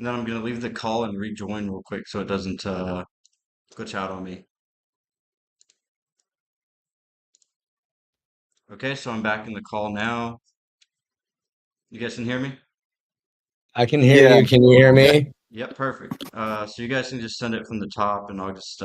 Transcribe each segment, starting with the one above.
And then I'm gonna leave the call and rejoin real quick so it doesn't glitch out on me. Okay, so I'm back in the call now. You guys can hear me? I can hear Yeah, you. Can you hear me? Yep, perfect. So you guys can just send it from the top and I'll just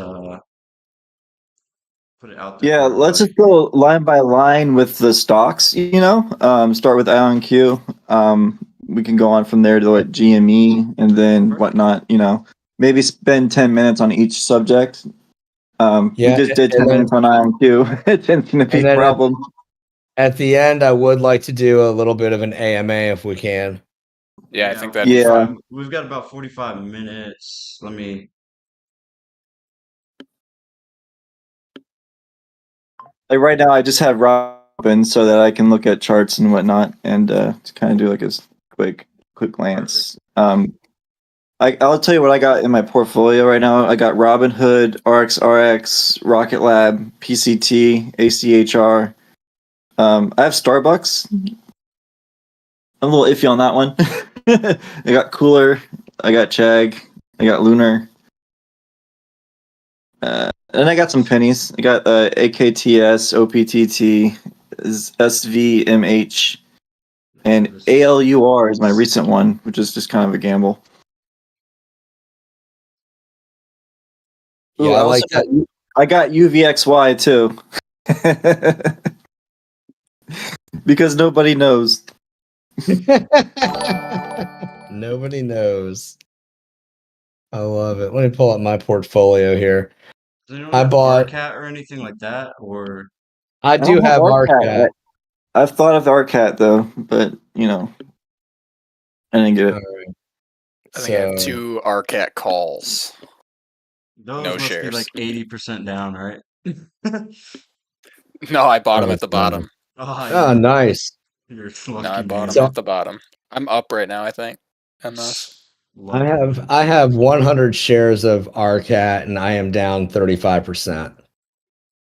put it out there yeah. for Let's everybody. just go line by line with the stocks. Start with IonQ. We can go on from there to like GME and then Perfect. whatnot. Maybe spend 10 minutes on each subject. We Yeah, just did and 10 minutes on IonQ. It's gonna be and a then problem. at the end, I would like to do a little bit of an AMA if we can. Yeah, I Yeah, think that'd be Yeah. fun. we've got about 45 minutes. Let me Like right now, I just have Robin so that I can look at charts and whatnot and to kind of do like a quick perfect. glance. I'll tell you what I got in my portfolio right now. I got Robinhood, RXRX, Rocket Lab, PCT, ACHR. I have Starbucks. I'm a little iffy on that one. I got Cooler. I got Chag. I got Lunar. And I got some pennies. I got AKTS, OPTT, SVMH, and This ALUR is my recent one, which is just kind of a gamble. Yeah, Ooh, I like that. I got UVXY too. Because nobody knows. Nobody knows. I love it. Let me pull up my portfolio here. does anyone I have bought. RCAT or anything like that? Or I I do don't have have RCAT. RCAT. I've thought of RCAT though, but I didn't get All it. right. I think I have So 2 RCAT calls. those No must be shares. like 80% down, right? No, I bought them oh, at the bottom. Oh, nice. you're a No, I lucky bought man. them So at the bottom. I'm up right now, I think, in this. Lucky man. I have 100 shares of RCAT, and I am down 35%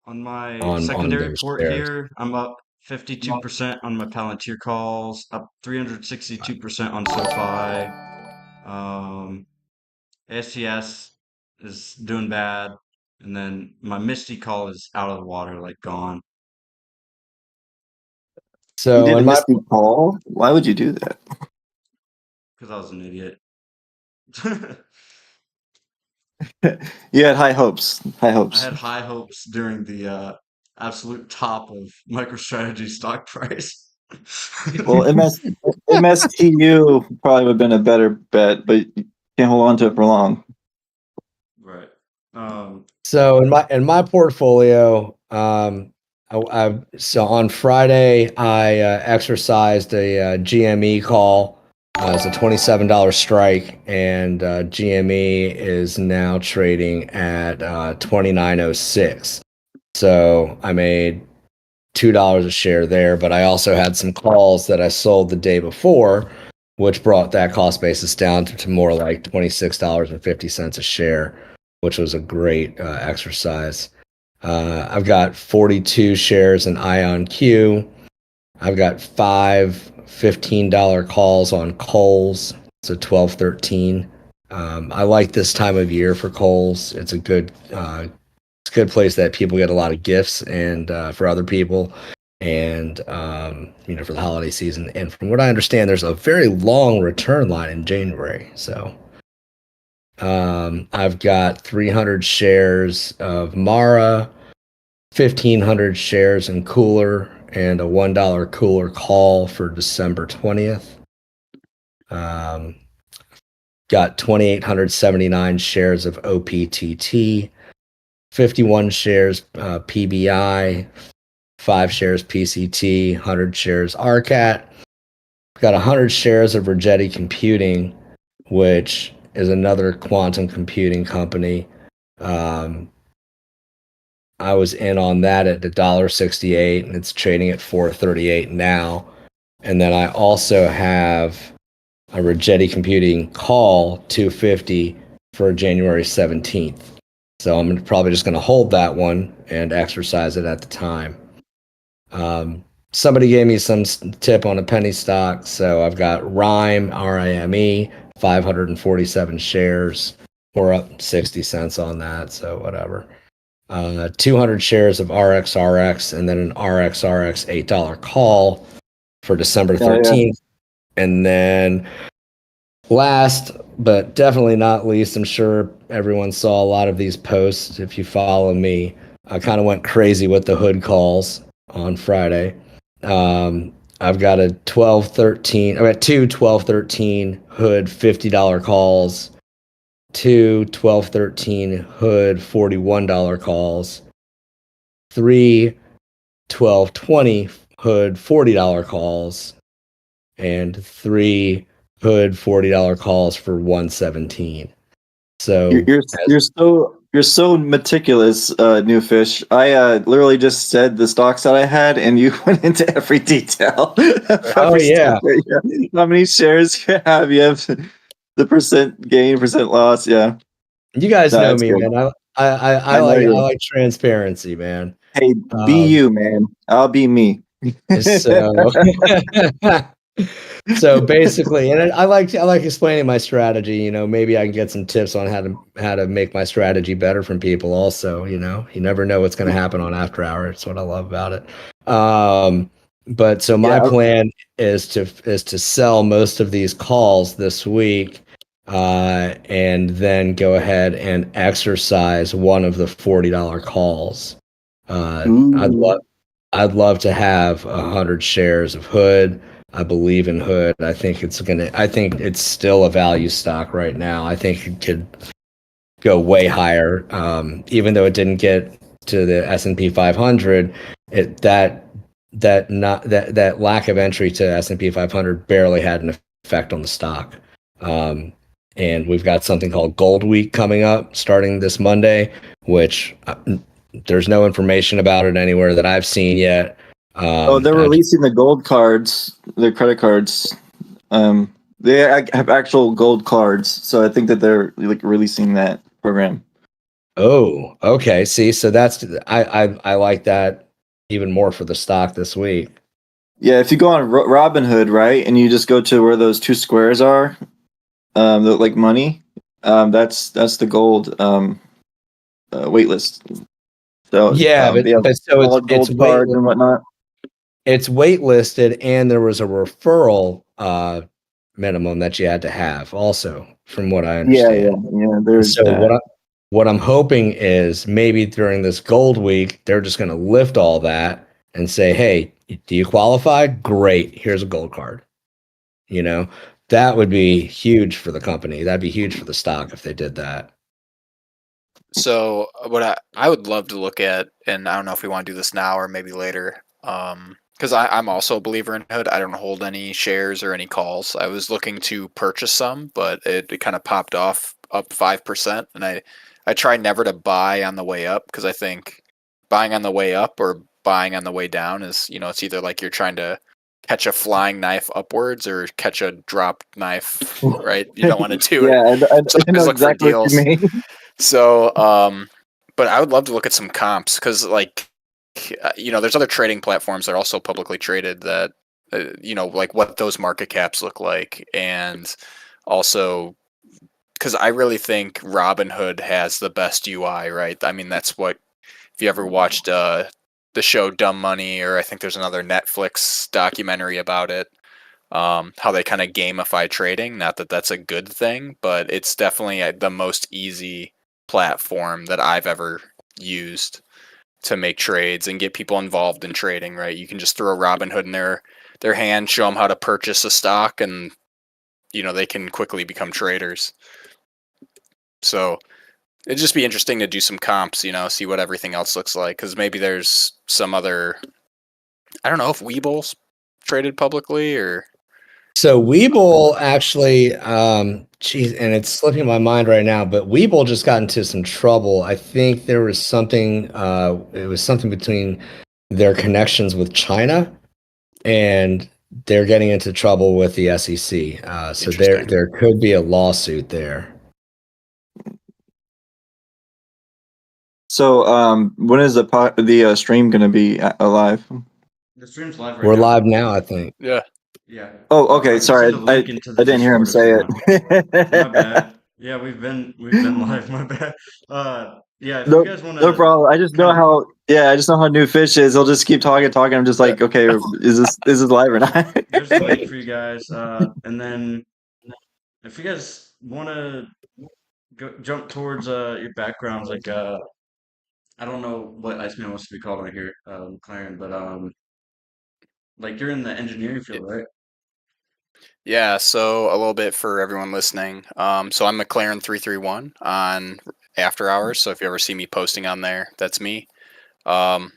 On my on secondary those port shares. here, I'm up 52% on my Palantir calls, up 362% on SoFi. Um, SCS is doing bad, and then my Misty call is out of the water, like gone, You So did a in my misty call? Why would you do that? because I was an idiot. You had high hopes. High I hopes. had high hopes during the absolute top of MicroStrategy stock price. Well, MSTU probably would have been a better bet, but you can't hold on to it for long. Right. Um, So in my portfolio, so on Friday I exercised a GME call. It's a $27 strike, and GME is now trading at 29.06. So I made $2 a share there, but I also had some calls that I sold the day before, which brought that cost basis down to more like $26.50 a share, which was a great exercise. I've got 42 shares in IonQ. I've got five $15 calls on Coles. So 12.13. I like this time of year for Coles. It's a good place that people get a lot of gifts and for other people, and for the holiday season. And from what I understand, there's a very long return line in January. So I've got 300 shares of Mara, 1,500 shares in Cooler, and a $1 Cooler call for December 20th. Got 2,879 shares of OPTT, 51 shares PBI, 5 shares PCT, 100 shares RCAT. Got 100 shares of Rigetti Computing, which is another quantum computing company. Um, I was in on that at $1.68, and it's trading at $4.38 now. And then I also have a Rigetti Computing call 250 for January 17th. So I'm probably just going to hold that one and exercise it at the time. Somebody gave me some tip on a penny stock, so I've got Rime, RIME, 547 shares. We're up 60 cents on that, so whatever. 200 shares of RXRX, and then an RXRX $8 call for December Oh, yeah. 13th. And then last, but definitely not least, I'm sure everyone saw a lot of these posts. If you follow me, I kind of went crazy with the hood calls on Friday. I've got a 12-13, I've got two 12-13 hood $50 calls, two 12-13 hood $41 calls, three 12-20 hood $40 calls, and three hood $40 calls for 117. You're So you're you're so meticulous, new fish. I literally just said the stocks that I had, and you went into every detail of oh every yeah, stock. How many shares you have? You have the percent gain, percent loss. Yeah, you guys no, know that's me, good. man. I I know I you. like transparency, man. Hey, be Um, you, man. I'll be me. so so basically, and I like explaining my strategy. You know, maybe I can get some tips on how to make my strategy better from people. Also, you know, you never know what's going to happen on after hours. That's what I love about it. But so my Yeah. plan is to sell most of these calls this week, and then go ahead and exercise one of the $40 calls. Uh, I'd Ooh. love I'd love to have 100 shares of Hood. I believe in Hood. I think it's still a value stock right now. I think it could go way higher. Even though it didn't get to the S&P 500, it that lack of entry to S&P 500 barely had an effect on the stock. Um, and we've got something called Gold Week coming up starting this Monday, which there's no information about it anywhere that I've seen yet. Oh, they're I releasing the gold cards, the credit cards. They have actual gold cards, so I think that they're like releasing that program. Oh, okay. See, so that's I like that even more for the stock this week. Yeah, if you go on Robinhood, right, and you just go to where those two squares are, that look like money, that's the gold wait list. So Yeah, they have but so all gold it's cards and whatnot. waitlisted, and there was a referral minimum that you had to have also, from what I Yeah, understand. yeah. And There's so that. what I'm hoping is maybe during this gold week, they're just going to lift all that and say, "Hey, do you qualify? Great. Here's a gold card." You know, that would be huge for the company. That'd be huge for the stock if they did that. So what I would love to look at, and I don't know if we want to do this now or maybe later, because I'm also a believer in Hood. I don't hold any shares or any calls. I was looking to purchase some, but it kind of popped off up 5%, and I try never to buy on the way up because I think buying on the way up or buying on the way down is, it's either like you're trying to catch a flying knife upwards or catch a dropped knife, right? You don't want to do it. Yeah, So I I always know look for exactly what you deals. mean. So, but I would love to look at some comps because, like, there's other trading platforms that are also publicly traded that, like what those market caps look like, and also because I really think Robinhood has the best UI, right? I mean, that's what if you ever watched the show Dumb Money, or I think there's another Netflix documentary about it, how they kind of gamify trading. Not that that's a good thing, but it's definitely the most easy platform that I've ever used to make trades and get people involved in trading. Right, you can just throw a Robinhood in their hand, show them how to purchase a stock, and they can quickly become traders. So it'd just be interesting to do some comps, see what everything else looks like, because maybe there's some other. I don't know if Weeble's traded publicly or. So Webull actually, geez, and it's slipping my mind right now, but Webull just got into some trouble. I think there was something, it was something between their connections with China, and they're getting into trouble with the SEC. So Interesting. there could be a lawsuit there. So, when is the stream going to be alive? The stream's live right We're now. live now, I think. Yeah. Yeah. Oh, okay. I can Sorry, send a link into the I didn't hear him Discord if you say want. My it. bad. Yeah, we've been live. My bad. Yeah, if you No, guys want no to problem. I just kind know of, how. Yeah, I just know how new fish is. He'll just keep talking. I'm just Yeah. like, okay, is this live or not? there's a link for you guys. And then if you guys want to jump towards your backgrounds, like I don't know what Iceman wants to be called on here, McLaren, but like you're in the engineering field, right? Yeah, so a little bit for everyone listening. So I'm McLaren 331 on After Hours. So if you ever see me posting on there, that's me. Um,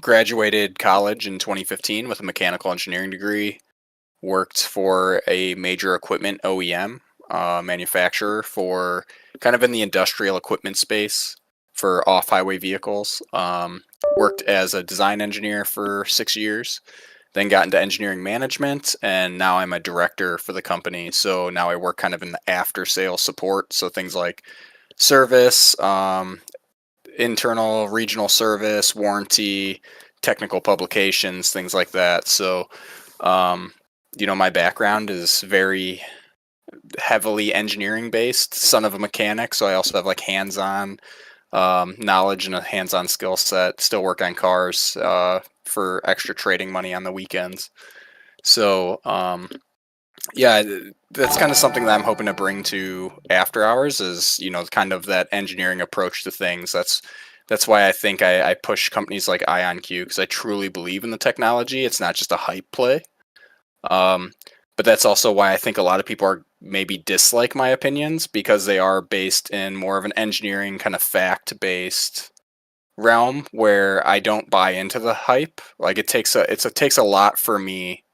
Graduated college in 2015 with a mechanical engineering degree. Worked for a major equipment OEM manufacturer for kind of in the industrial equipment space for off-highway vehicles. Worked as a design engineer for 6 years, then got into engineering management, and now I'm a director for the company. So now I work kind of in the after sales support. So things like service, internal regional service, warranty, technical publications, things like that. So, um, my background is very heavily engineering based, son of a mechanic. So I also have like hands on knowledge and a hands on skill set. Still work on cars for extra trading money on the weekends. So, yeah, that's kind of something that I'm hoping to bring to After Hours is, kind of that engineering approach to things. That's why I think I push companies like IonQ because I truly believe in the technology. It's not just a hype play. Um, but that's also why I think a lot of people are maybe dislike my opinions because they are based in more of an engineering kind of fact based realm where I don't buy into the hype. Like it takes a lot for me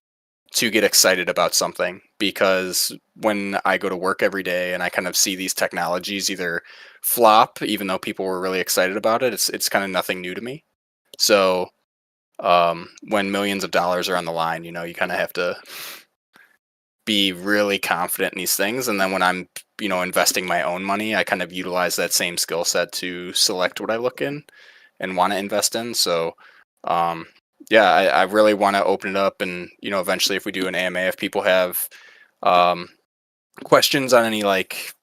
to get excited about something because when I go to work every day and I kind of see these technologies either flop, even though people were really excited about it, it's kind of nothing new to me. So when millions of dollars are on the line, you kind of have to be really confident in these things. And then when I'm, investing my own money, I kind of utilize that same skill set to select what I look in and want to invest in. So, um, yeah, I really want to open it up, and eventually, if we do an AMA, if people have um, questions on any like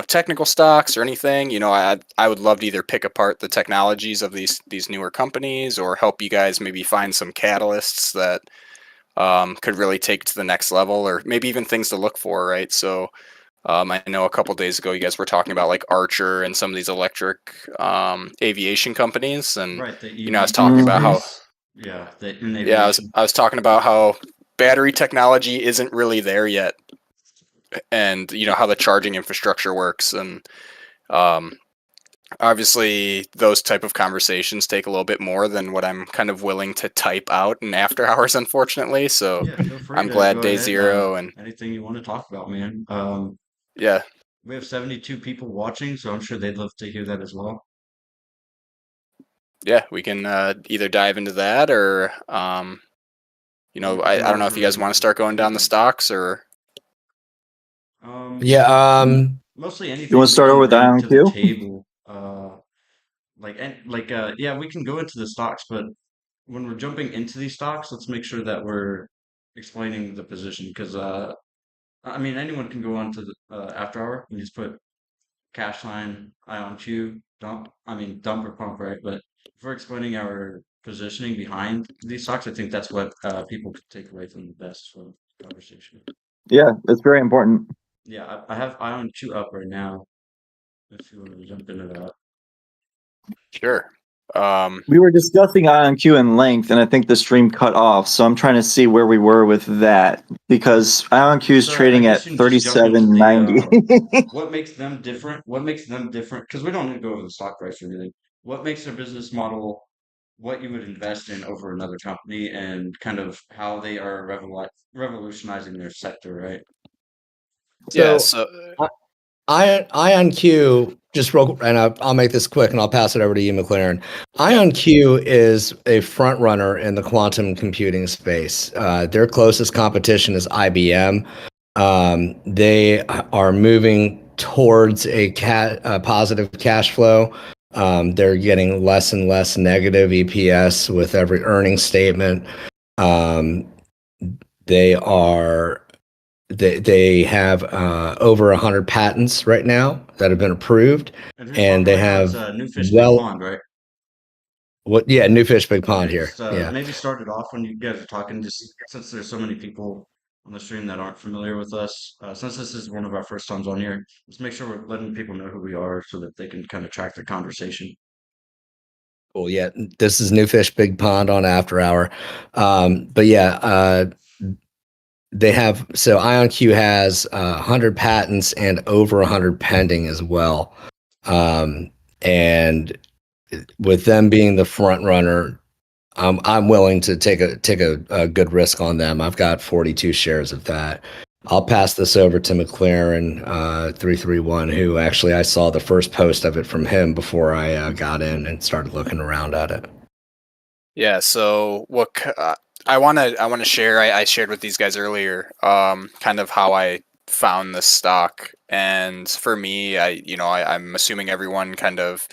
technical stocks or anything, I would love to either pick apart the technologies of these newer companies or help you guys maybe find some catalysts that could really take to the next level, or maybe even things to look for, right? So I know a couple days ago you guys were talking about like Archer and some of these electric aviation companies, and Right, the I was EV talking about how space. Yeah, the in yeah, aviation. I was talking about how battery technology isn't really there yet, and how the charging infrastructure works, and um, obviously those type of conversations take a little bit more than what I'm kind of willing to type out in After Hours, unfortunately. So Yeah, feel free I'm to glad go Day ahead. Zero and Anything you want to talk about, man. yeah, We have 72 people watching, so I'm sure they'd love to hear that as well. yeah, we can either dive into that or We could I go don't know if you guys want to over start going down the anything. stocks or Um, Yeah. Mostly You want anything to we start over can with bring to the IonQ? table. Yeah, we can go into the stocks, but when we're jumping into these stocks, let's make sure that we're explaining the position because I mean anyone can go on to the after hour and just put cash line ion Q dump. I mean dump or pump, right? But if we're explaining our positioning behind these stocks, I think that's what people could take away from the best from the conversation. Yeah, it's very important. Yeah, I have ion Q up right now. If you want to jump into that. sure. We were discussing IonQ in length, and I think the stream cut off. So I'm trying to see where we were with that because IonQ is So I trading guess at you can just jump into the 37.90. what makes them different? What makes them different? Because we don't need to go over the stock price or anything. What makes their business model what you would invest in over another company and kind of how they are revolutionizing their sector, right? Yeah, So so IonQ, just real, and I'll make this quick and I'll pass it over to you, McLaren. IonQ is a front runner in the quantum computing space. Their closest competition is IBM. They are moving towards a positive cash flow. They're getting less and less negative EPS with every earnings statement. Um, They have over 100 patents right now that have been approved, And who's and talking they right now? It's have New Fish Big well, Pond, right? what? Yeah, New Fish Big Pond Okay, here. just Yeah. maybe start it off when you guys are talking, just since there's so many people on the stream that aren't familiar with us. Since this is one of our first times on here, let's make sure we're letting people know who we are so that they can kind of track the conversation. Cool. Yeah, this is New Fish Big Pond on After Hour. But yeah, they have so IonQ has 100 patents and over 100 pending as well. And with them being the front runner, I'm willing to take a good risk on them. I've got 42 shares of that. I'll pass this over to McLaren 331, who actually I saw the first post of it from him before I got in and started looking around at it. Yeah, so I want to share. I shared with these guys earlier, kind of how I found this stock, and for me, I'm assuming everyone kind of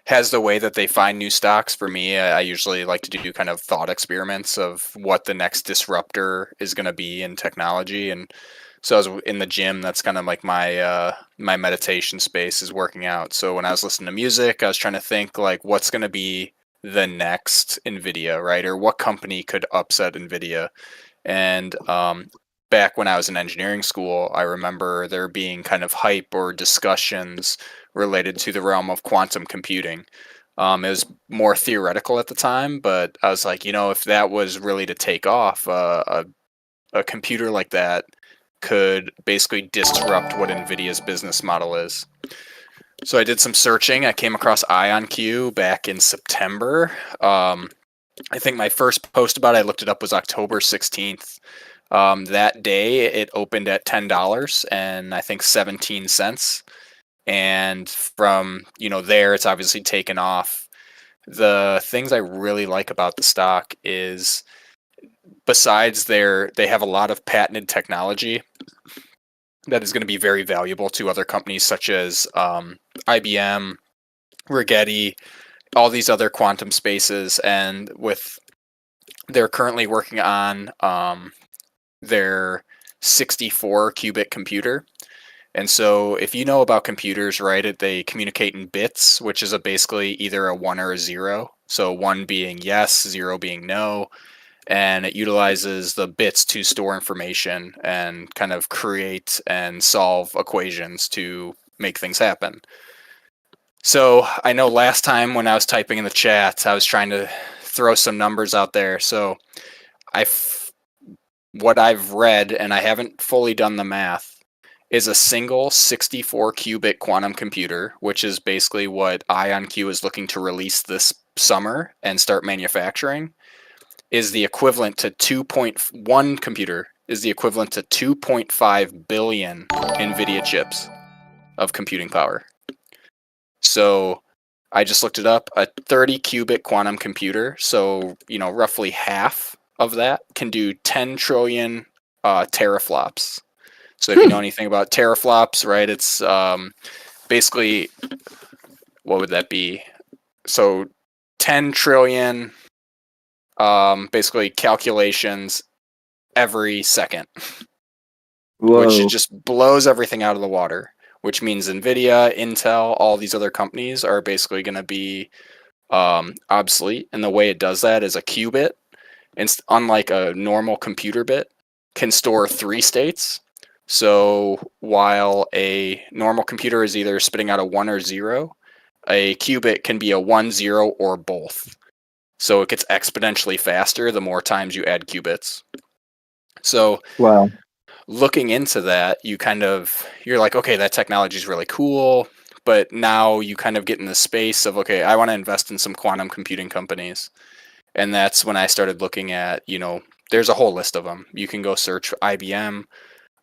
has the way that they find new stocks. For me, I usually like to do kind of thought experiments of what the next disruptor is going to be in technology, and so I was in the gym. That's kind of like my meditation space is working out. So when I was listening to music, I was trying to think like what's going to be the next Nvidia, right? Or what company could upset Nvidia? And back when I was in engineering school, I remember there being kind of hype or discussions related to the realm of quantum computing. It was more theoretical at the time, but I was like, if that was really to take off, a computer like that could basically disrupt what NVIDIA's business model is. So I did some searching. I came across IonQ back in September. I think my first post about it, I looked it up, was October 16th. That day, it opened at $10 and I think 17 cents. And from there, it's obviously taken off. The things I really like about the stock is, besides they have a lot of patented technology that is going to be very valuable to other companies such as IBM, Rigetti, all these other quantum spaces, and they're currently working on their 64 qubit computer. And so if you know about computers, right, they communicate in bits, which is basically either a 1 or a 0. So 1 being yes, 0 being no. And it utilizes the bits to store information and kind of create and solve equations to make things happen. So I know last time when I was typing in the chat, I was trying to throw some numbers out there. So what I've read, and I haven't fully done the math, is a single 64 qubit quantum computer, which is basically what IonQ is looking to release this summer and start manufacturing, is the equivalent to 2.1 computer is the equivalent to 2.5 billion NVIDIA chips of computing power. So I just looked it up. A 30 qubit quantum computer, so roughly half of that, can do 10 trillion teraflops. So if you know anything about teraflops, right, it's basically, what would that be? So 10 trillion basically calculations every second, which Whoa. just blows everything out of the water, which means NVIDIA, Intel, all these other companies are basically going to be obsolete. And the way it does that is a qubit, unlike a normal computer bit, can store 3 states. So while a normal computer is either spitting out a 1 or 0, a qubit can be a 1, 0, or both. So it gets exponentially faster the more times you add qubits. So Wow. looking into that, you're like, okay, that technology is really cool, but now you kind of get in the space of, okay, I want to invest in some quantum computing companies. And that's when I started looking at, there's a whole list of them. You can go search IBM.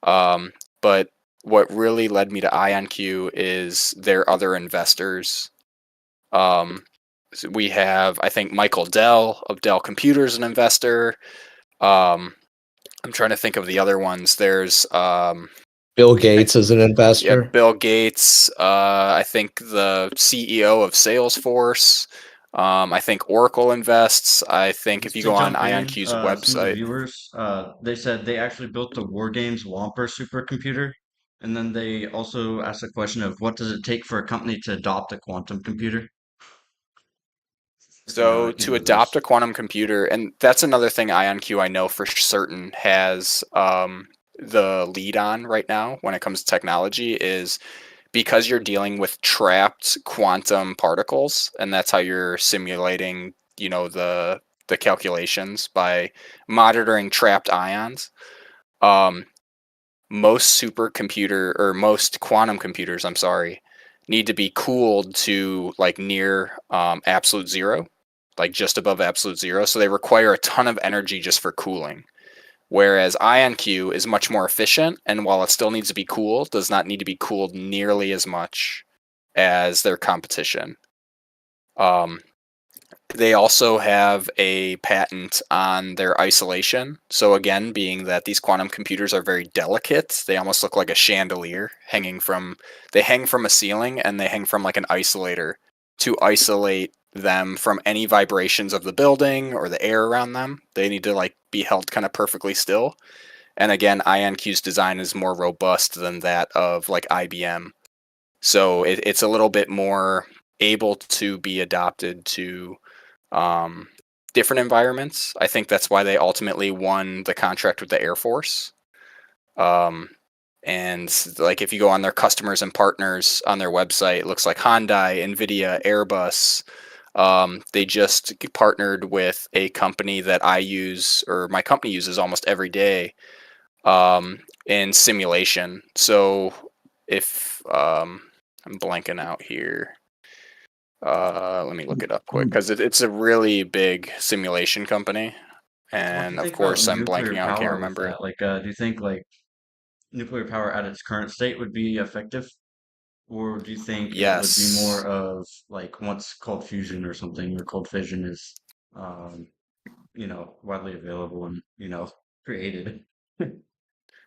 But what really led me to IonQ is their other investors. So we have, I think, Michael Dell of Dell Computers, an investor. I'm trying to think of the other ones. There's Bill Gates is an yeah, investor. Bill Gates. I think the CEO of Salesforce. I think Oracle invests. I think if Just you to go on jump in, IonQ's some of the website. viewers, they said they actually built the War Games Whomper supercomputer, and then they also asked the question of what does it take for a company to adopt a quantum computer? If you know So to either of adopt a those. quantum computer, and that's another thing IonQ I know for certain has the lead on right now when it comes to technology is because you're dealing with trapped quantum particles, and that's how you're simulating, the calculations by monitoring trapped ions. Um, most supercomputer or most quantum computers, I'm sorry, need to be cooled to like near absolute zero, like just above absolute zero. So they require a ton of energy just for cooling. Whereas IonQ is much more efficient, and while it still needs to be cooled, does not need to be cooled nearly as much as their competition. Um, they also have a patent on their isolation. So again, being that these quantum computers are very delicate, they almost look like a chandelier they hang from a ceiling and they hang from like an isolator to isolate them from any vibrations of the building or the air around them. They need to like be held kind of perfectly still. And again, IonQ's design is more robust than that of like IBM. So it's a little bit more able to be adopted to um, different environments. I think that's why they ultimately won the contract with the Air Force. Um, and like if you go on their customers and partners on their website, it looks like Hyundai, Nvidia, Airbus. They just partnered with a company that I use or my company uses almost every day in simulation. So if I'm blanking out here. Let me look it up quick because it's a really big simulation company, So what do you and of think about course I'm blanking nuclear out, can't power with remember it. that? Like, do you think like nuclear power at its current state would be effective? Or do you think it would be more Yes. of like what's called fusion or something, or cold fission is, um, widely available and, created?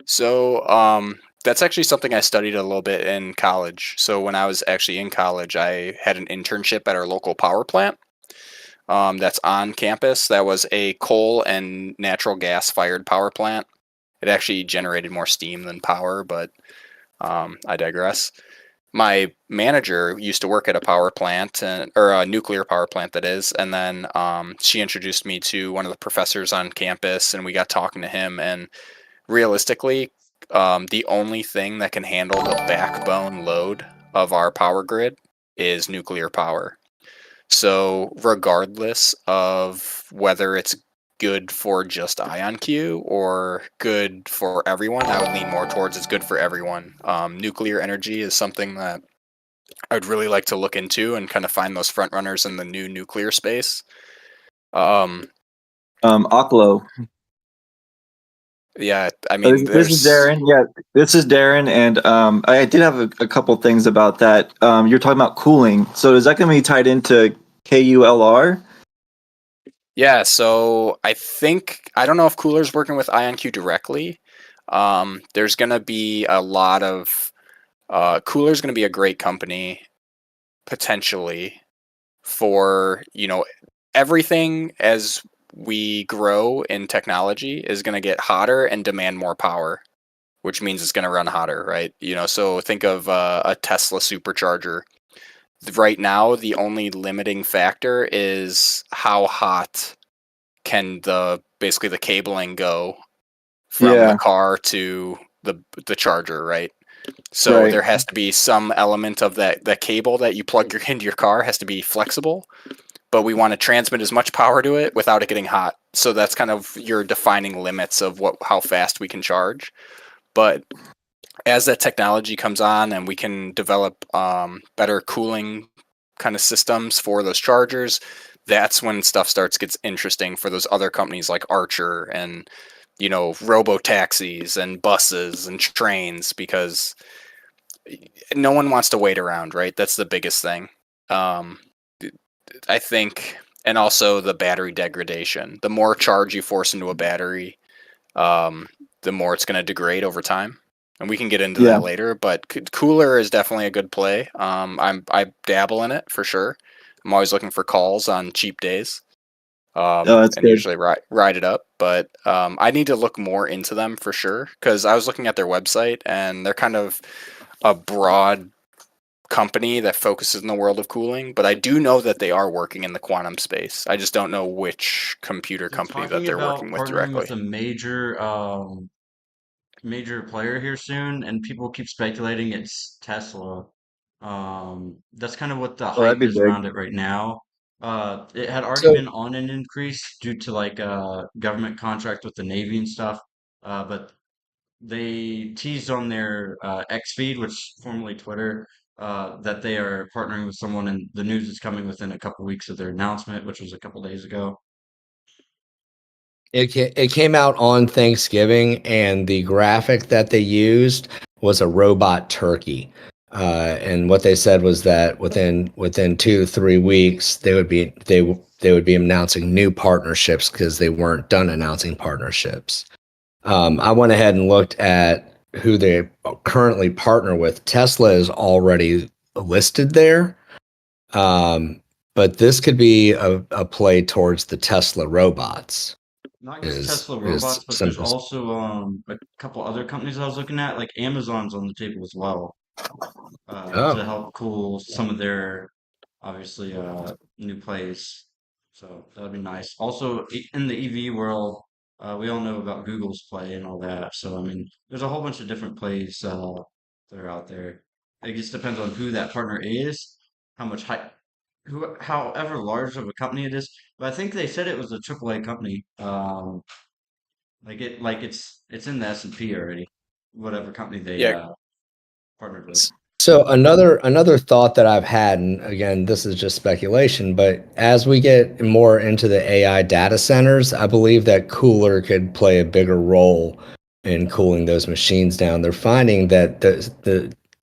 So that's actually something I studied a little bit in college. So when I was actually in college, I had an internship at our local power plant. That's on campus. That was a coal and natural gas fired power plant. It actually generated more steam than power, but I digress. My manager used to work at a power plant or a nuclear power plant that is, and then she introduced me to one of the professors on campus, and we got talking to him. And realistically, the only thing that can handle the backbone load of our power grid is nuclear power. So regardless of whether it's good for just IonQ or good for everyone, I would lean more towards it's good for everyone. Nuclear energy is something that I'd really like to look into and kind of find those front runners in the new nuclear space. Um, Oklo. yeah, I Oh, mean, this is there's Darren. Yeah, this is Darren, and I did have a couple things about that. You're talking about cooling, so is that going to be tied into KULR? yeah. So I don't know if Cooler's working with IonQ directly. There's gonna be a lot of Cooler's gonna be a great company potentially for everything as we grow in technology is going to get hotter and demand more power, which means it's going to run hotter, right? So think of a Tesla supercharger. Right now, the only limiting factor is how hot can basically the cabling go from the Yeah, car to the charger, right? So right. there has to be some element of that cable that you plug into your car has to be flexible, but we want to transmit as much power to it without it getting hot. So that's kind of your defining limits of how fast we can charge. But as that technology comes on and we can develop better cooling kind of systems for those chargers, that's when stuff gets interesting for those other companies like Archer and robo taxis and buses and trains because no one wants to wait around, right? That's the biggest thing. Um, I think, and also the battery degradation. The more charge you force into a battery, um, the more it's going to degrade over time. And we can get into Yeah. that later. But cooler is definitely a good play. I dabble in it for sure. I'm always looking for calls on cheap days. Oh, that's And good. usually ride it up. But I need to look more into them for sure, because I was looking at their website and they're kind of a broad company that focuses in the world of cooling. But I do know that they are working in the quantum space. I just don't know which computer They're company that talking they're about working with partnering with directly. a major player here soon, and people keep speculating it's Tesla. That's kind of what the Oh, that'd hype be is big. around it right now. It had already So been on an increase due to like a government contract with the Navy and stuff. But they teased on their X feed, which formerly Twitter, that they are partnering with someone, and the news is coming within a couple weeks of their announcement, which was a couple days ago. it came out on Thanksgiving, and the graphic that they used was a robot turkey. And what they said was that within 2 to 3 weeks they would be announcing new partnerships because they weren't done announcing partnerships. I went ahead and looked at who they currently partner with. Tesla is already listed there, um, but this could be a play towards the Tesla robots. Not just Is Tesla is robots, but some there's also a couple other companies I was looking at, like Amazon's on the table as well, to oh help cool some of their obviously new plays. So that'd be nice. Also, in the EV world, we all know about Google's play and all that. So I mean, there's a whole bunch of different plays that are out there. It just depends on who that partner is, how much hype, however large of a company it is. But I think they said it was a AAA company. It's in the S&P already, whatever company they Yeah. partnered with. so another thought that I've had, and again, this is just speculation, but as we get more into the AI data centers, I believe that cooler could play a bigger role in cooling those machines down. They're finding that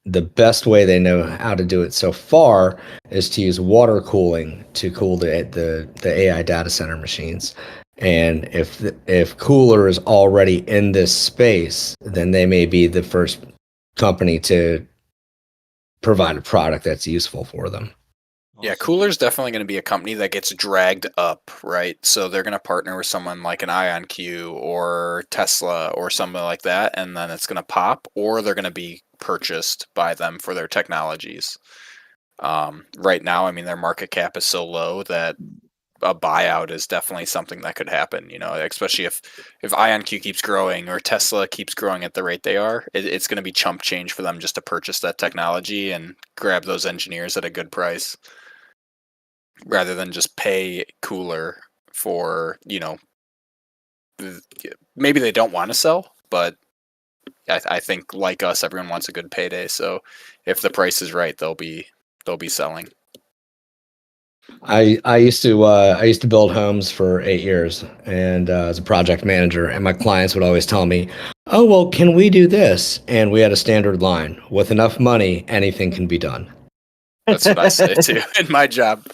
the best way they know how to do it so far is to use water cooling to cool the AI data center machines. And if cooler is already in this space, then they may be the first company to provide a product that's useful for them. Yeah, Awesome. Cooler's definitely going to be a company that gets dragged up, right? So they're going to partner with someone like an IonQ or Tesla or something like that, and then it's going to pop, or they're going to be purchased by them for their technologies. Right now, I mean, their market cap is so low that a buyout is definitely something that could happen. You know, especially if IonQ keeps growing or Tesla keeps growing at the rate they are, it's going to be chump change for them just to purchase that technology and grab those engineers at a good price, rather than just pay Cooler for, maybe they don't want to sell, but I think like us, everyone wants a good payday. So if the price is right, they'll be selling. I used to build homes for 8 years, and as a project manager, and my clients would always tell me, "Oh well, can we do this?" And we had a standard line: "With enough money, anything can be done." That's what I say too in my job.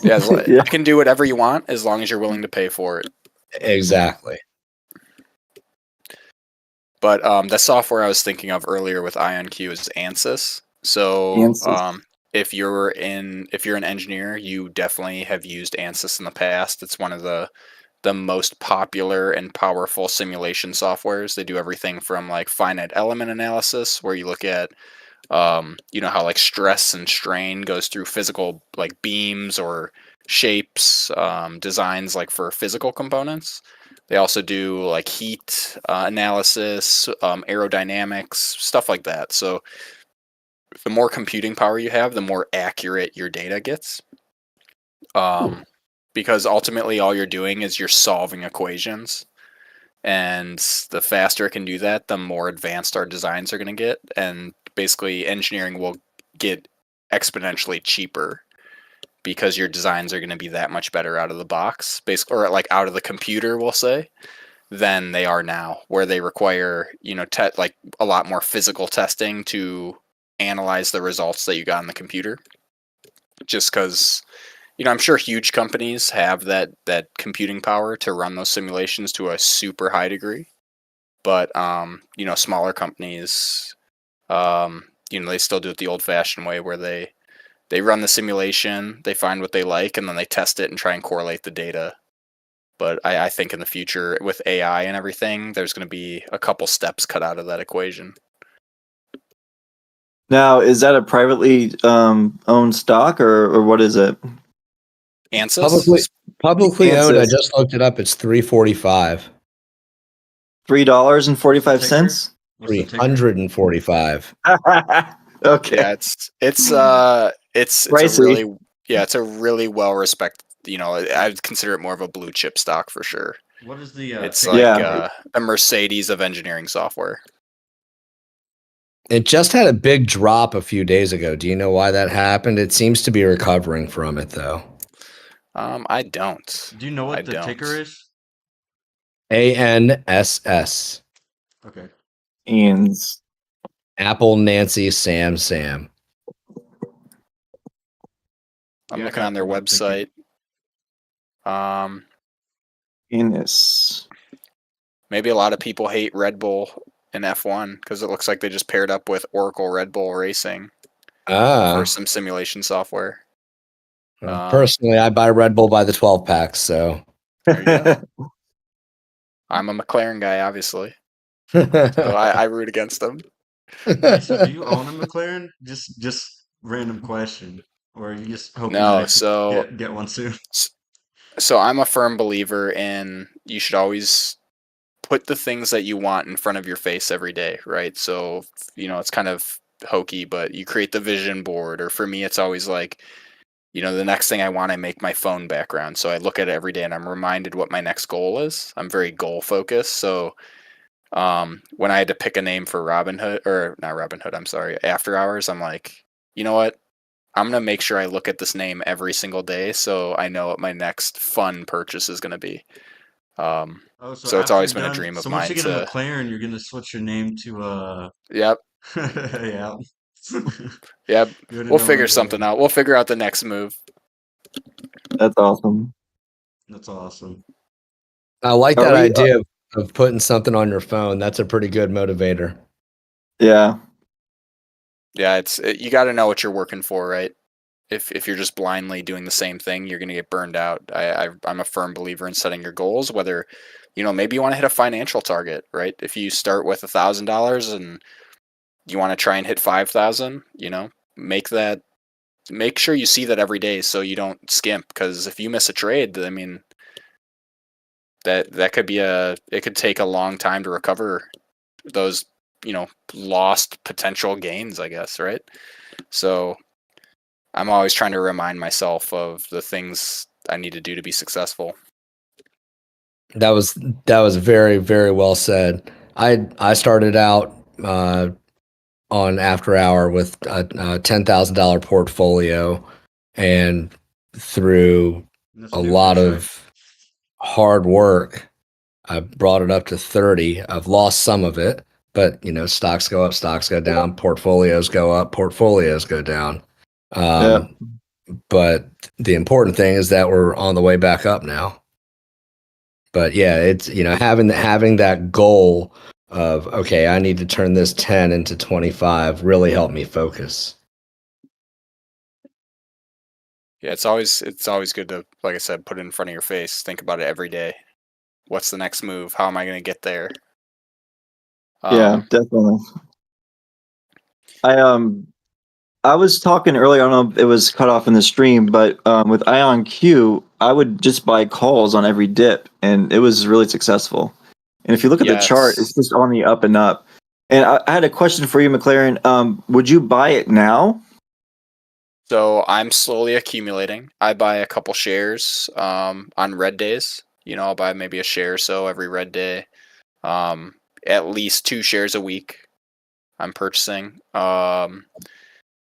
Yeah, Yeah. I can do whatever you want as long as you're willing to pay for it. Exactly. But the software I was thinking of earlier with IonQ is Ansys. So Ansys. if you're an engineer, you definitely have used Ansys in the past. It's one of the most popular and powerful simulation softwares. They do everything from like finite element analysis, where you look at how like stress and strain goes through physical like beams or shapes, designs like for physical components. They also do like heat analysis, aerodynamics, stuff like that. So the more computing power you have, the more accurate your data gets. Because ultimately all you're doing is you're solving equations. And the faster it can do that, the more advanced our designs are going to get. And basically, engineering will get exponentially cheaper because your designs are going to be that much better out of the box, basically, or like out of the computer, we'll say, than they are now, where they require, like a lot more physical testing to analyze the results that you got in the computer. Just because, I'm sure huge companies have that computing power to run those simulations to a super high degree, but smaller companies, they still do it the old-fashioned way, where they they run the simulation, they find what they like, and then they test it and try and correlate the data. But I think in the future, with AI and everything, there's going to be a couple steps cut out of that equation. Now, is that a privately owned stock, or what is it? Ansys? Publicly owned. I Ansys. just looked it up. It's $3.45. $3.45. What's the ticker? $345. Okay. Yeah, it's a Pricey. really it's a really well respected. I'd consider it more of a blue chip stock for sure. What is the It's ticker? like a Mercedes of engineering software. It just had a big drop a few days ago. Do you know why that happened? It seems to be recovering from it, though. I don't. Do you know what the ticker is? ANSS. Okay. Ian's. Apple, Nancy, Sam. I'm Yeah, I looking got on their one website. Inus. Maybe a lot of people hate Red Bull in F1 because it looks like they just paired up with Oracle Red Bull Racing for some simulation software. Personally, I buy Red Bull by the 12 packs, so There you go. I'm a McLaren guy, obviously, so I root against them. Hey, so do you own a McLaren? Just random question, or are you just hoping No, to so get one soon? so I'm a firm believer in you should always put the things that you want in front of your face every day, right? So, it's kind of hokey, but you create the vision board, or for me, it's always like, the next thing I want, I make my phone background. So I look at it every day and I'm reminded what my next goal is. I'm very goal focused. So, when I had to pick a name for Robinhood, or not Robinhood, I'm sorry, After Hours, I'm like, you know what? I'm going to make sure I look at this name every single day so I know what my next fun purchase is going to be. Oh, so So it's after always you're been a done, dream of so once mine you get a to, McLaren, you're gonna switch your name to yep, yeah. yep. You already We'll know where figure I'm something going. out. We'll figure out the next move. That's awesome. That's awesome. I like Are that we? idea of putting something on your phone. That's a pretty good motivator. Yeah. Yeah, you got to know what you're working for, right? If you're just blindly doing the same thing, you're going to get burned out. I'm a firm believer in setting your goals, whether, maybe you want to hit a financial target, right? If you start with $1,000 and you want to try and hit 5,000, make sure you see that every day so you don't skimp. Because if you miss a trade, I mean, that could be it could take a long time to recover those, lost potential gains, I guess, right? So I'm always trying to remind myself of the things I need to do to be successful. That was very, very well said. I started out on After Hour with a $10,000 portfolio, and through That's a new lot fish, right? of hard work, I brought it up to 30. I've lost some of it, but stocks go up, stocks go down, portfolios go up, portfolios go down. Yeah. But the important thing is that we're on the way back up now. But yeah, it's having that goal of, okay, I need to turn this 10 into 25 really helped me focus. Yeah, it's always good to, like I said, put it in front of your face. Think about it every day. What's the next move? How am I going to get there? Yeah, definitely. I was talking earlier. I don't know if it was cut off in the stream, but with IonQ, I would just buy calls on every dip, and it was really successful. And if you look at the chart, it's just on the up and up. And I had a question for you, McLaren. Would you buy it now? So I'm slowly accumulating. I buy a couple shares on red days. I'll buy maybe a share or so every red day. At least 2 shares a week I'm purchasing.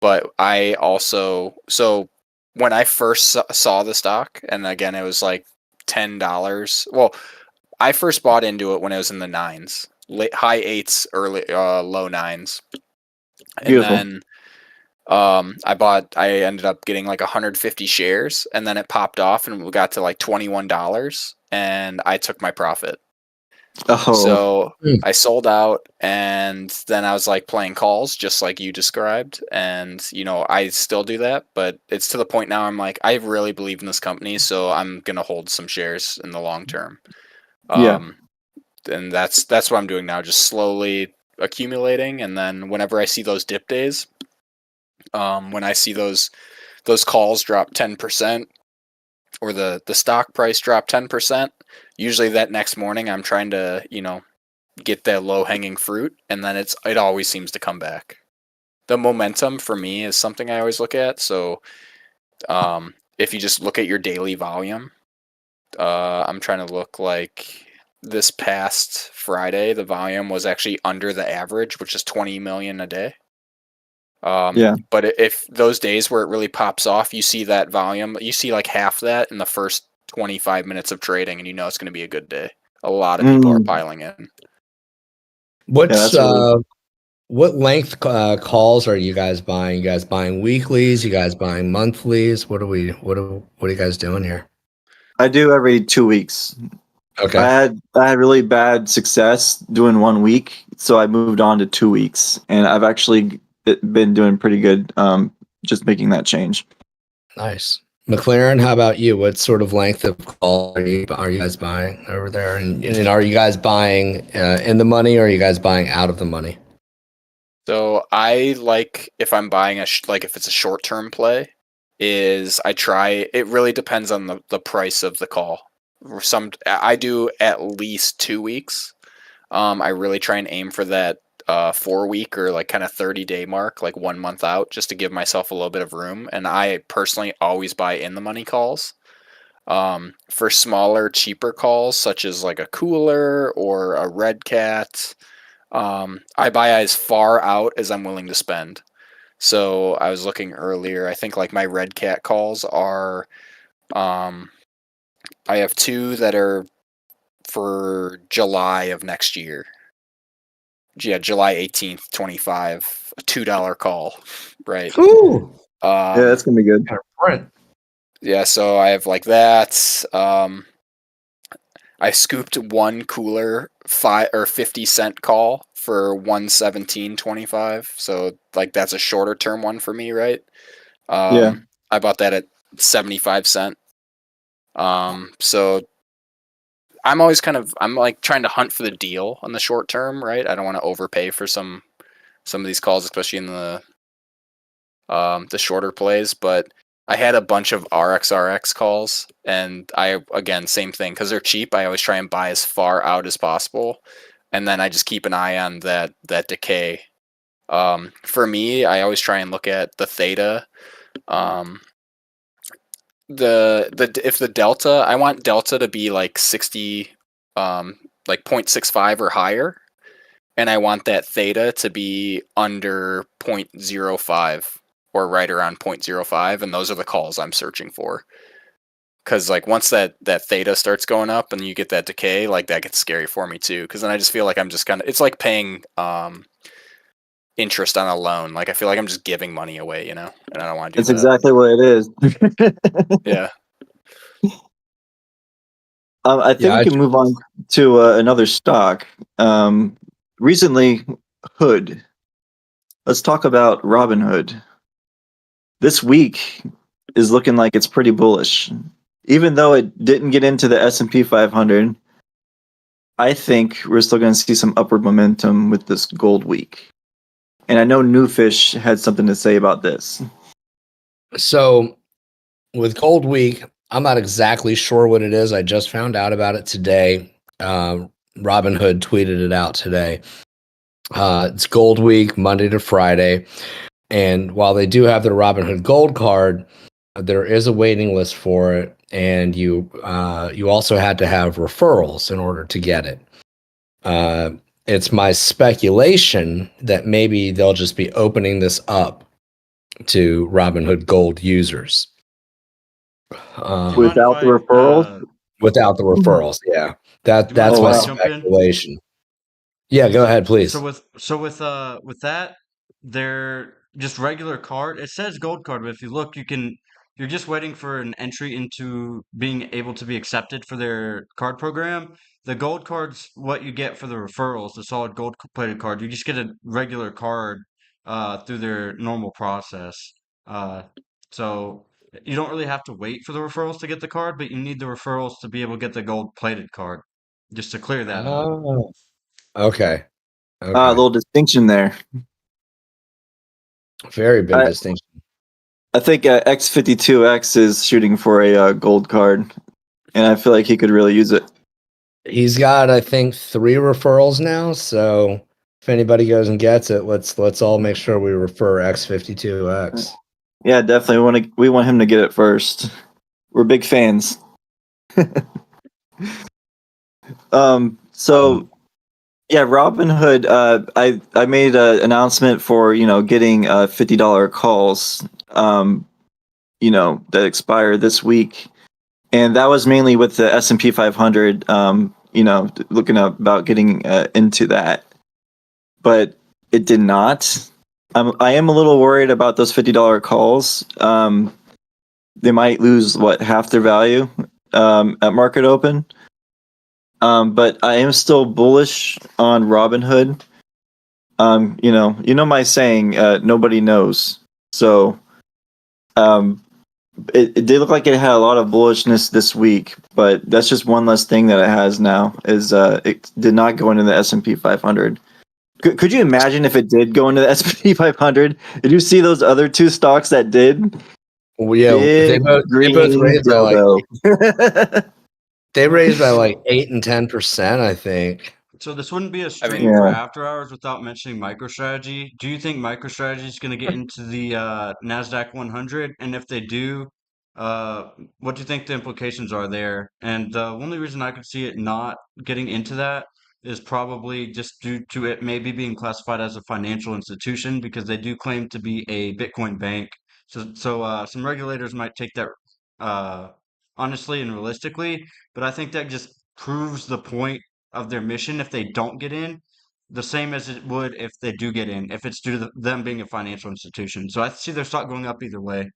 But I also, so when I first saw the stock, and again, it was like $10. Well, I first bought into it when it was in the nines, high eights, low nines. And Beautiful. then I ended up getting like 150 shares, and then it popped off and we got to like $21, and I took my profit. Oh, So Hmm. I sold out, and then I was like playing calls, just like you described. And, I still do that, but it's to the point now I'm like, I really believe in this company, so I'm going to hold some shares in the long term. yeah. Um, and that's what I'm doing now, just slowly accumulating. And then whenever I see those dip days, when I see those calls drop 10%, or the stock price drop 10%, usually that next morning I'm trying to, get that low hanging fruit, and then it always seems to come back. The momentum for me is something I always look at. So if you just look at your daily volume, I'm trying to look like this past Friday, the volume was actually under the average, which is 20 million a day. Yeah. But if those days where it really pops off, you see that volume, you see like half that in the first 25 minutes of trading, and it's going to be a good day. A lot of people are Mm, piling in. yeah, What's that's really. what length calls are you guys buying? You guys buying weeklies? You guys buying monthlies? What are you guys doing here? I do every 2 weeks. Okay. I had really bad success doing 1 week, so I moved on to 2 weeks, and I've actually been doing pretty good. Just making that change. Nice. McLaren, how about you? What sort of length of call are you guys buying over there? And are you guys buying in the money, or are you guys buying out of the money? So I like, if I'm buying like if it's a short term play, is I try. It really depends on the price of the call. I do at least 2 weeks. I really try and aim for that 4 week or like kind of 30-day mark, like 1 month out, just to give myself a little bit of room. And I personally always buy in the money calls. For smaller, cheaper calls, such as like a cooler or a red cat, I buy as far out as I'm willing to spend. So I was looking earlier. I think like my red cat calls are, um, I have two that are for July of next year. Yeah, July 18th, 25, a $2 call, right? Ooh, Yeah, Um, that's gonna be good. got a print. yeah, so I have like that. I scooped one cooler 50 cent call for 117.25. So like that's a shorter term one for me, right? Yeah, I bought that at 75 cent. So I'm like trying to hunt for the deal on the short term, right? I don't want to overpay for some of these calls, especially in the shorter plays. But I had a bunch of RXRX calls, and I, again, same thing, because they're cheap. I always try and buy as far out as possible, and then I just keep an eye on that decay. For me, I always try and look at the theta. Um, the if the delta, I want delta to be like 60, like 0.65 or higher, and I want that theta to be under 0.05 or right around 0.05, and those are the calls I'm searching for. Because like once that theta starts going up and you get that decay, like that gets scary for me too. Because then I just feel like I'm just kind of, it's like paying interest on a loan. Like I feel like I'm just giving money away, and I don't want to do it's that. exactly what it is. Yeah. I think Yeah, we can move on to another stock. Recently, Hood. Let's talk about Robinhood. This week is looking like it's pretty bullish. Even though it didn't get into the S&P 500, I think we're still going to see some upward momentum with this gold week. And I know Newfish had something to say about this. so with Gold Week, I'm not exactly sure what it is. I just found out about it today. Robinhood tweeted it out today. It's Gold Week, Monday to Friday. And while they do have the Robinhood Gold card, there is a waiting list for it. And you also had to have referrals in order to get it. It's my speculation that maybe they'll just be opening this up to Robinhood Gold users. Do you mind if Without the referrals? Without the referrals, yeah. do you mind That's Oh, if my I wow. jump in? speculation. Yeah, go ahead, So please. with that, they're just regular card. It says gold card, but if you look, you're just waiting for an entry into being able to be accepted for their card program. the gold card's what you get for the referrals, the solid gold plated card. You just get a regular card through their normal process. Uh, so you don't really have to wait for the referrals to get the card, but you need the referrals to be able to get the gold plated card. Just to clear that up. Oh, okay. A Okay. little distinction there. Very big I, distinction. I think X52X is shooting for a gold card, and I feel like he could really use it. He's got, I think, 3 referrals now. So if anybody goes and gets it, let's all make sure we refer X52X. Yeah, definitely. We want him to get it first. We're big fans. So yeah, Robinhood. I made an announcement for getting $50 calls. That expire this week, and that was mainly with the S&P 500. Looking up about getting into that, but it did not. I am a little worried about those $50 calls. They might lose half their value at market open. But I am still bullish on Robinhood. My saying, nobody knows. So, it did look like it had a lot of bullishness this week, but that's just one less thing that it has now. Is it did not go into the S&P 500. Could you imagine if it did go into the S&P 500? Did you see those other 2 stocks that did? Well, yeah, they both raised by they raised by like 8 and 10%, I think. So this wouldn't be a stream mean, for Yeah. after hours without mentioning MicroStrategy. Do you think MicroStrategy is going to get into the Nasdaq 100? And if they do, what do you think the implications are there? And the only reason I could see it not getting into that is probably just due to it maybe being classified as a financial institution because they do claim to be a Bitcoin bank. So some regulators might take that uh, honestly and realistically, but I think that just proves the point of their mission if they don't get in, the same as it would if they do get in, if it's due to them being a financial institution. So I see their stock going up either way.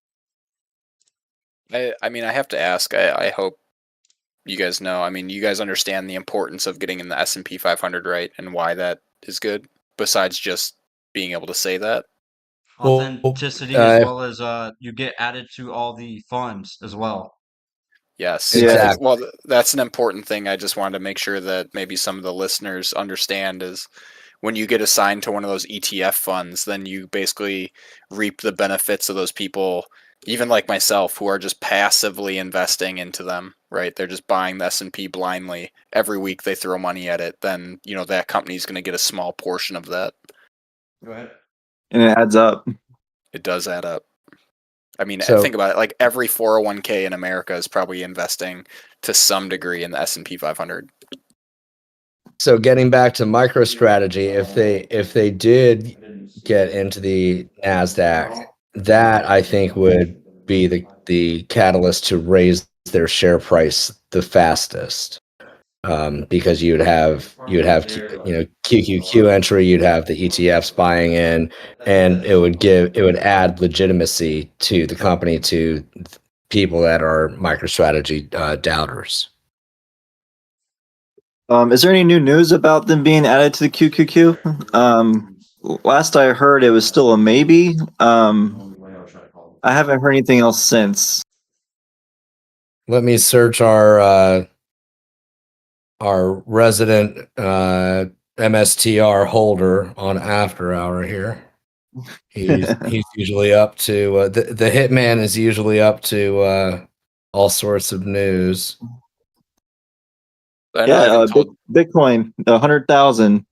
I mean, I have to ask. I hope you guys know. I mean, you guys understand the importance of getting in the S&P 500, right? And why that is good, besides just being able to say that. Well, Authenticity as well as you get added to all the funds as well. Yes. Yeah. Well, that's an important thing. I just wanted to make sure that maybe some of the listeners understand is when you get assigned to one of those ETF funds, then you basically reap the benefits of those people, even like myself, who are just passively investing into them, right? They're just buying the S&P blindly. Every week they throw money at it, then, that company is going to get a small portion of that. Go ahead. And it adds up. It does add up. I mean, So- think about it. Like every 401k in America is probably investing to some degree in the S&P 500. So getting back to MicroStrategy, if they did get into the Nasdaq, that I think would be the catalyst to raise their share price the fastest. Because you'd have QQQ entry, you'd have the ETFs buying in, and it would add legitimacy to the company to people that are MicroStrategy doubters. Is there any new news about them being added to the QQQ? Last I heard, it was still a maybe. I haven't heard anything else since. Let me search our resident MSTR holder on After Hour here. He's usually up to the hitman is usually up to all sorts of news. Bitcoin 100,000.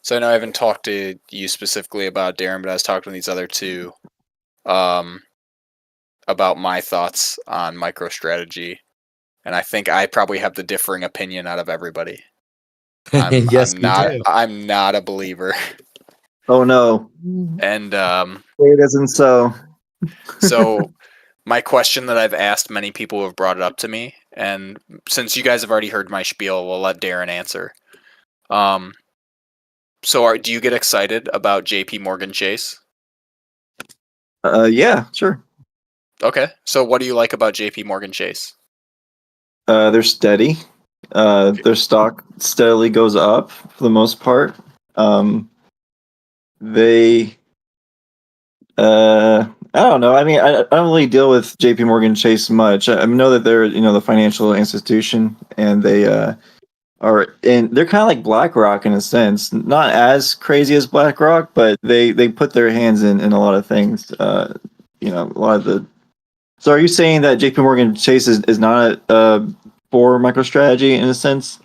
So I know I haven't talked to you specifically about Darren, but I was talking to these other two about my thoughts on MicroStrategy, and I think I probably have the differing opinion out of everybody. Yes, you do. I'm not a believer. Oh no! And It isn't so. so my question that I've asked many people who have brought it up to me, and since you guys have already heard my spiel, we'll let Darren answer. So do you get excited about JP Morgan Chase? Yeah, sure. Okay. So what do you like about JP Morgan Chase? They're steady. Their stock steadily goes up for the most part. They I don't know. I mean, I don't really deal with JP Morgan Chase much. I know that they're, the financial institution, and they and they're kind of like BlackRock in a sense. Not as crazy as BlackRock, but they put their hands in a lot of things. A lot of the. So, are you saying that JP Morgan Chase is not for MicroStrategy in a sense?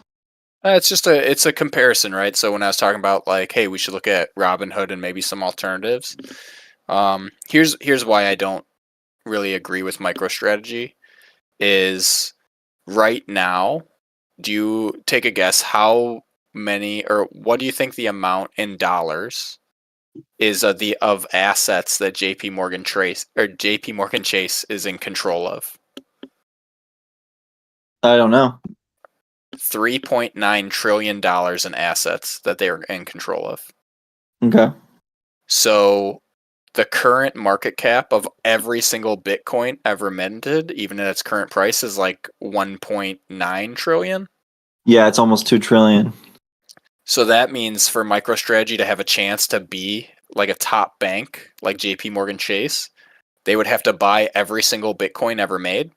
It's a comparison, right? So when I was talking about like, hey, we should look at Robinhood and maybe some alternatives. Here's why I don't really agree with MicroStrategy is right now. Do you take a guess how many or what do you think the amount in dollars is of assets that JP Morgan Chase is in control of? I don't know. $3.9 trillion in assets that they are in control of. Okay. So the current market cap of every single Bitcoin ever minted, even at its current price, is like 1.9 trillion. Yeah, it's almost 2 trillion. So that means for MicroStrategy to have a chance to be like a top bank like JP Morgan Chase, they would have to buy every single Bitcoin ever made,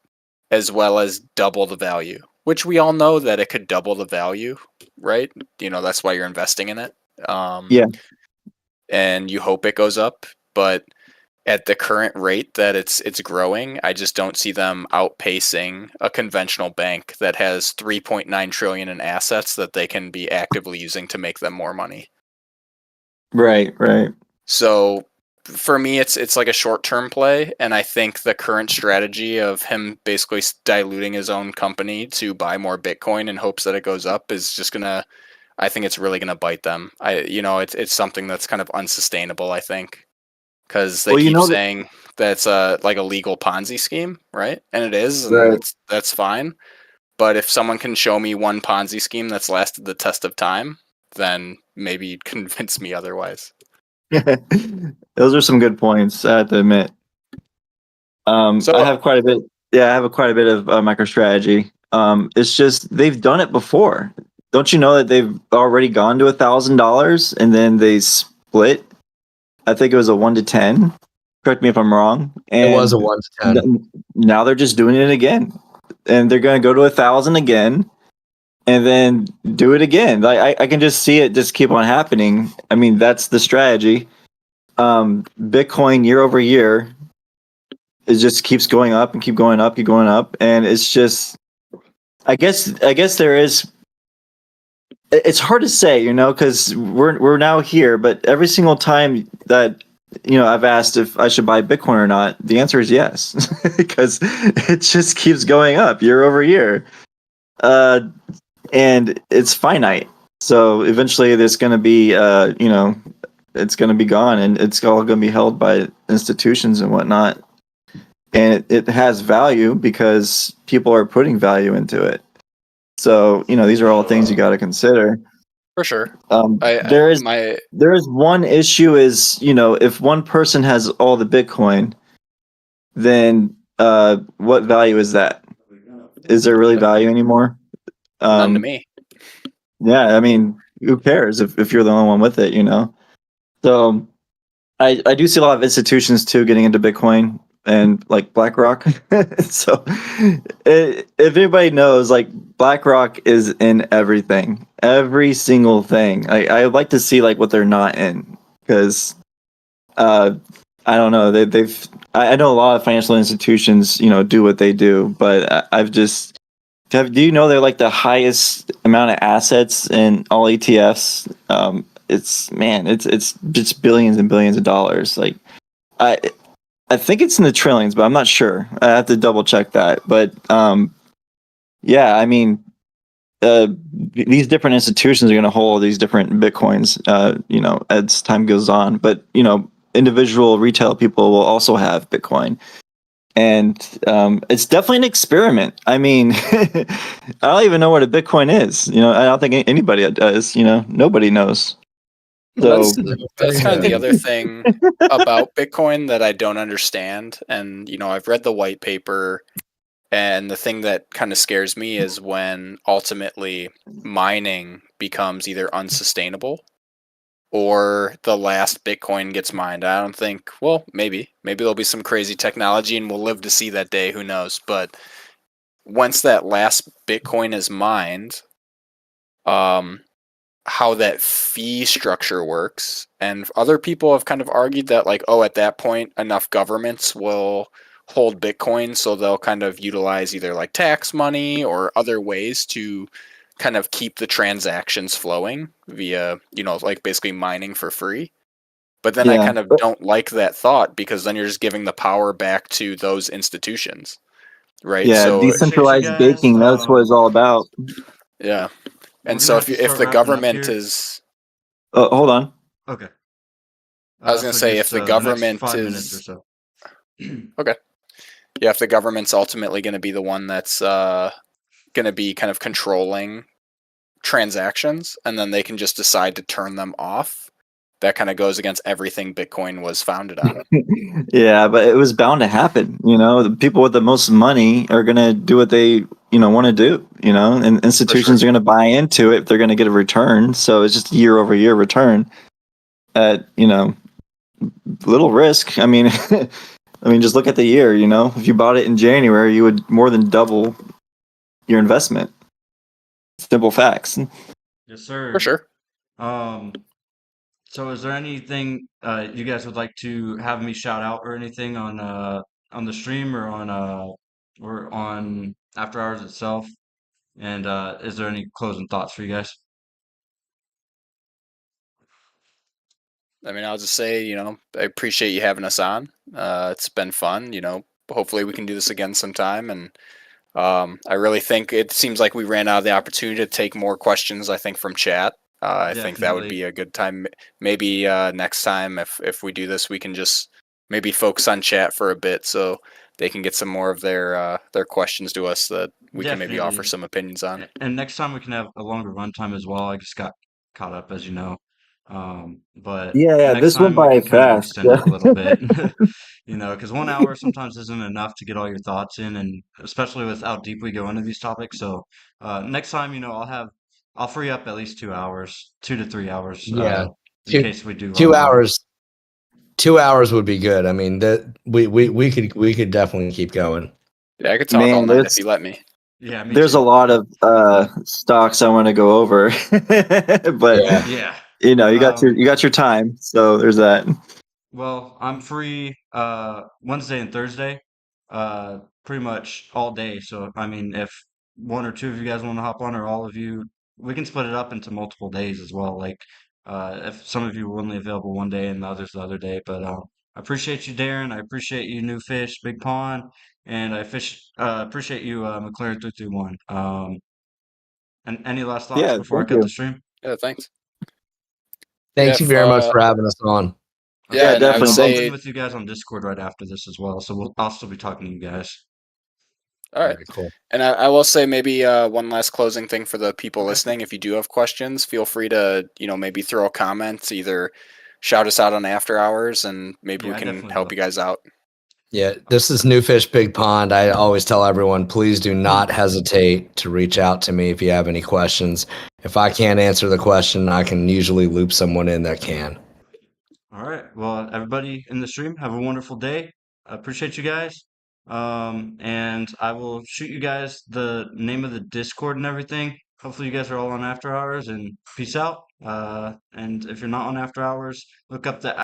as well as double the value, which we all know that it could double the value, right? That's why you're investing in it. Yeah. And you hope it goes up, but at the current rate that it's growing, I just don't see them outpacing a conventional bank that has 3.9 trillion in assets that they can be actively using to make them more money. Right. So for me, it's like a short-term play, and I think the current strategy of him basically diluting his own company to buy more Bitcoin in hopes that it goes up is just gonna. I think it's really gonna bite them. It's something that's kind of unsustainable. I think because they keep saying that's like a legal Ponzi scheme, right? And it is, and Right. that's fine. But if someone can show me one Ponzi scheme that's lasted the test of time, then maybe you'd convince me otherwise. Those are some good points, I have to admit. So I have quite a bit. Yeah, I have quite a bit of MicroStrategy. It's just they've done it before. Don't you know that they've already gone to $1,000 and then they split? I think it was a 1-to-10. Correct me if I'm wrong. And It was a 1-to-10. Now they're just doing it again, and they're going to go to 1,000 again, and then do it again. Like I can just see it just keep on happening. I mean, that's the strategy. Bitcoin year over year, it just keeps going up and keep going up, and it's just. I guess there is. It's hard to say, because we're now here, but every single time that I've asked if I should buy Bitcoin or not, the answer is yes, because it just keeps going up year over year, and it's finite. So eventually, there's going to be, it's going to be gone, and it's all going to be held by institutions and whatnot. And it has value because people are putting value into it. So these are all things you got to consider. for sure, There is one issue is if one person has all the Bitcoin, then what value is that? Is there really value anymore? none to me. Yeah, I mean, who cares if you're the only one with it, So I do see a lot of institutions too getting into Bitcoin and like BlackRock. So if anybody knows, like BlackRock is in everything, every single thing. I would like to see like what they're not in, because I don't know. I know a lot of financial institutions, do what they do, but I've just do you know they're like the highest amount of assets in all ETFs? It's just billions and billions of dollars. Like I think it's in the trillions, but I'm not sure. I have to double check that. But yeah, I mean, these different institutions are going to hold these different Bitcoins, as time goes on. But individual retail people will also have Bitcoin, and it's definitely an experiment. I mean, I don't even know what a Bitcoin is. I don't think anybody does. Nobody knows. So That's kind of the other thing about Bitcoin that I don't understand. And, I've read the white paper And the thing that kind of scares me is when ultimately mining becomes either unsustainable or the last Bitcoin gets mined. I don't think, well, maybe there'll be some crazy technology and we'll live to see that day. Who knows? But once that last Bitcoin is mined, um, how that fee structure works. And other people have kind of argued that, like, oh, at that point, enough governments will hold Bitcoin, so they'll kind of utilize either like tax money or other ways to kind of keep the transactions flowing via, like basically mining for free. But then I Yeah, kind of don't like that thought because then you're just giving the power back to those institutions, right? yeah, So, Appreciate you decentralized guys. baking. That's what it's all about. yeah. We're And gonna so have to if start the wrapping up government here. is, Hold on. Okay. I was going to For say, if just the the next government 5 minutes or is, so. okay. Yeah, if the government's ultimately going to be the one that's going to be kind of controlling transactions, and then they can just decide to turn them off, that kind of goes against everything Bitcoin was founded on. Yeah, but it was bound to happen. The people with the most money are gonna do what they want to do. And For sure. institutions are gonna buy into it if they're gonna get a return. So it's just year over year return at little risk. I mean, just look at the year. If you bought it in January, you would more than double your investment. Simple facts. Yes, For sir. sure. Um, so is there anything you guys would like to have me shout out or anything on the stream or on After Hours itself? And is there any closing thoughts for you guys? I mean, I'll just say, I appreciate you having us on. It's been fun. Hopefully we can do this again sometime. And I really think it seems like we ran out of the opportunity to take more questions, I think, from chat. I think that would Definitely. be a good time. Maybe next time, if we do this, we can just maybe focus on chat for a bit so they can get some more of their questions to us that we can maybe offer Definitely. some opinions on. And next time we can have a longer run time as well. I just got caught up, as you know. But Yeah, next this went time we by can kind of fast. extend it a little bit, because 1 hour sometimes isn't enough to get all your thoughts in, and especially with how deep we go into these topics. So next time, I'll free up at least 2 hours, 2 to 3 hours, Yeah, in two case we do run two over. hours. 2 hours would be good. I mean, that we could definitely keep going. Yeah, I could talk all Man, night if you let me. Yeah, me there's a too. lot of stocks I want to go over, but Yeah. Yeah. you got your time, so there's that. Well, I'm free Wednesday and Thursday, pretty much all day. So I mean, if one or two of you guys want to hop on, or all of you, we can split it up into multiple days as well. Like if some of you are only available one day and the others the other day. But I appreciate you, Darren. I appreciate you, New Fish, Big Pond, and appreciate you, McLaren 331. And any last thoughts Yeah, before I thank cut the you. stream? Yeah, thanks. Yeah, Thank you very much for having us on. yeah, Okay, Yeah, and I and would definitely. I'll hop Thanks. in say, with you guys on Discord right after this as well. So I'll still be talking to you guys. all All right. right, cool. And I will say maybe one last closing thing for the people Okay. listening. If you do have questions, feel free to, maybe throw a comment, either shout us out on After Hours, and maybe Yeah, we I can definitely help will. you guys out. Yeah, this is New Fish Big Pond. I always tell everyone, please do not hesitate to reach out to me if you have any questions. If I can't answer the question, I can usually loop someone in that can. All right. Well, everybody in the stream, have a wonderful day. I appreciate you guys. And I will shoot you guys the name of the Discord and everything. Hopefully you guys are all on After Hours, and peace out. And if you're not on After Hours, look up the